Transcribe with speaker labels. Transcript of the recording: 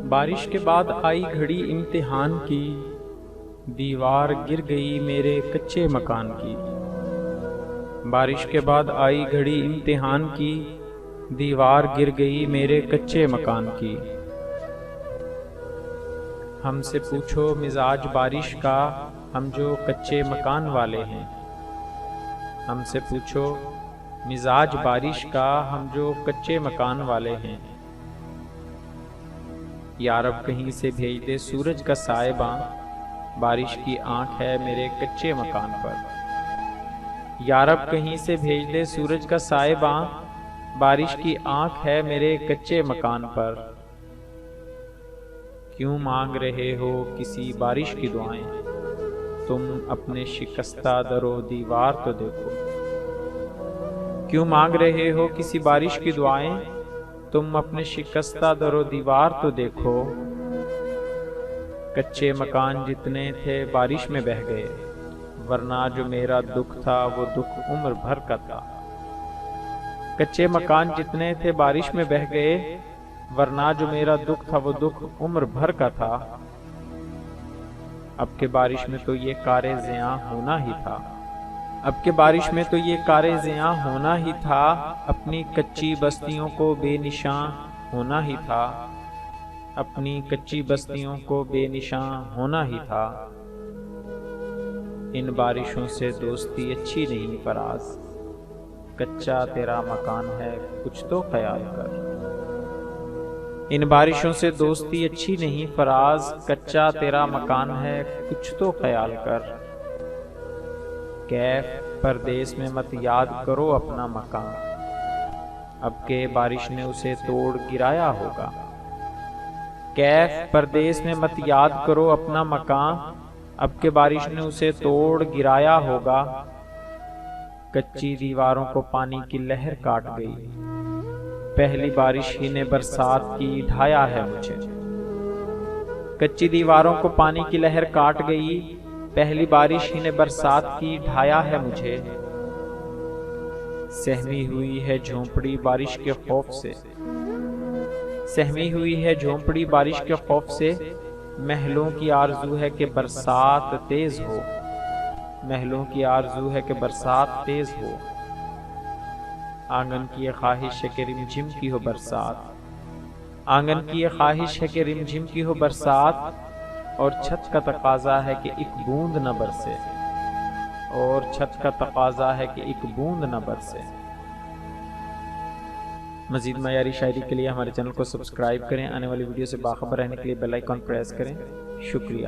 Speaker 1: بارش کے بعد آئی گھڑی امتحان کی، دیوار گر گئی میرے کچے مکان کی۔ بارش کے بعد آئی گھڑی امتحان کی، دیوار گر گئی میرے کچے مکان کی۔ ہم سے پوچھو مزاج بارش کا، ہم جو کچے مکان والے ہیں۔ ہم سے پوچھو مزاج بارش کا، ہم جو کچے مکان والے ہیں۔ یا رب کہیں سے بھیج دے سورج کا سائباں، بارش کی آنکھ ہے میرے کچے مکان پر۔ یا رب کہیں سے بھیج دے سورج کا سائباں، بارش کی آنکھ ہے میرے کچے مکان پر۔ کیوں مانگ رہے ہو کسی بارش کی دعائیں، تم اپنے شکستہ در و دیوار تو دیکھو۔ کیوں مانگ رہے ہو کسی بارش کی دعائیں، تم اپنے شکستہ در و دیوار تو دیکھو۔ کچے مکان جتنے تھے بارش میں بہہ گئے، ورنہ جو میرا دکھ تھا وہ دکھ عمر بھر کا تھا۔ کچے مکان جتنے تھے بارش میں بہہ گئے، ورنہ جو میرا دکھ تھا وہ دکھ عمر بھر کا تھا۔ اب کے بارش میں تو یہ کار زیاں ہونا ہی تھا، اب کے بارش میں تو یہ کار زیاں ہونا ہی تھا۔ اپنی کچی بستیوں کو بے نشاں ہونا ہی تھا، اپنی کچی بستیوں کو بے نشاں ہونا ہی تھا۔ ان بارشوں سے دوستی اچھی نہیں فراز، کچا تیرا مکان ہے کچھ تو خیال کر۔ ان بارشوں سے دوستی اچھی نہیں فراز، کچا تیرا مکان ہے کچھ تو خیال کر۔ کیف پردیس میں مت یاد کرو اپنا مکان، اب کے بارش نے اسے توڑ گرایا ہوگا۔ کیف پردیس میں مت یاد کرو اپنا مکان، اب کے بارش نے اسے توڑ گرایا ہوگا۔ کچی دیواروں کو پانی کی لہر کاٹ گئی، پہلی بارش ہی نے برسات کی ڈھایا ہے مجھے۔ کچی دیواروں کو پانی کی لہر کاٹ گئی، پہلی بارش ہی نے برسات کی ڈھایا ہے مجھے۔ سہمی ہوئی ہے جھونپڑی بارش کے خوف سے، سہمی ہوئی ہے جھونپڑی بارش کے خوف سے۔ محلوں کی آرزو ہے کہ برسات تیز ہو، محلوں کی آرزو ہے کہ برسات تیز ہو۔ آنگن کی یہ خواہش ہے کہ رمجھم کی ہو برسات، آنگن کی یہ خواہش ہے کہ رمجھم کی ہو برسات۔ اور چھت کا تقاضا ہے کہ ایک بوند نہ برسے، اور چھت کا تقاضا ہے کہ ایک بوند نہ برسے۔ مزید معیاری شاعری کے لیے ہمارے چینل کو سبسکرائب کریں، آنے والی ویڈیو سے باخبر رہنے کے لیے بیل آئیکن پریس کریں۔ شکریہ۔